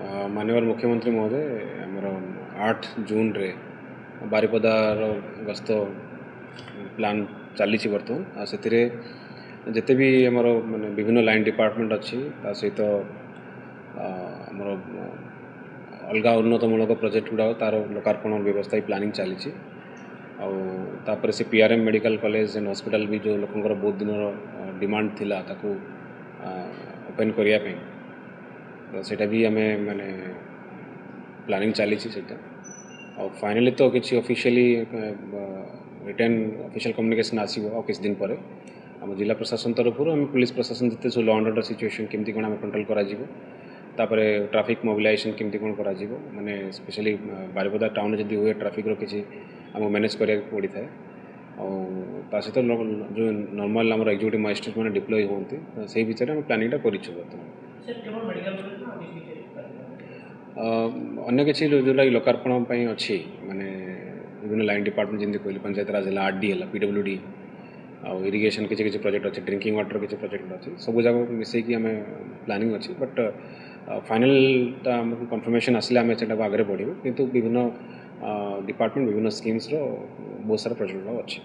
माननीय मुख्यमंत्री महोदय आमर 8 जून रे बारिपदार गस्त प्लान चली बर्तमान से जिते भी आमर माने विभिन्न लाइन डिपार्टमेंट अच्छी सहित आमर अलग उन्नतमूलक प्रोजेक्ट गुड़ा तार लोकार्पण व्यवस्था प्लानिंग चली से PRM medical college and hospital भी जो लोकंर बहुत दिन डिमांड थिला ताकू ओपन करने तो सेटा भी आम माने प्लानिंग चली और फाइनली तो किसी ऑफिशियली रिटर्न ऑफिशियल कम्युनिकेशन आसो किस दिन पर आम जिला प्रशासन तरफ आम पुलिस प्रशासन जिते सब लॉ एंड ऑर्डर सिचुएशन केमती कौन आम कंट्रोल कर ट्रैफिक मोबिलाइजेशन केमती कौन कर माने स्पेशली बारिपदा टाउन जब हुए ट्रैफिक किसी आम मैनेज करा पड़ी था और सहित जो नॉर्मल आम एग्जीक्यूटिव मजिस्ट्रेट मैंने डिप्लॉय होती से विचार आम प्लानिंगटा कर अन्य किसी जोटा लोकार्पण अच्छी माने विभिन्न लाइन डिपार्टमेंट जमी कहली पंचायत राज है RD है PWD आउ इरिगेशन किसी प्रोजेक्ट अच्छे ड्रिंकिंग वाटर किसी प्रोजेक्ट अच्छी सब जगह मिसेकी आम प्लानिंग अच्छी बट फाइनल आमको कन्फर्मेशन आसले आम से आगे बढ़ू किंतु विभिन्न डिपार्टमेंट विभिन्न स्कीम्स बहुत सारा प्रोजेक्ट अच्छी।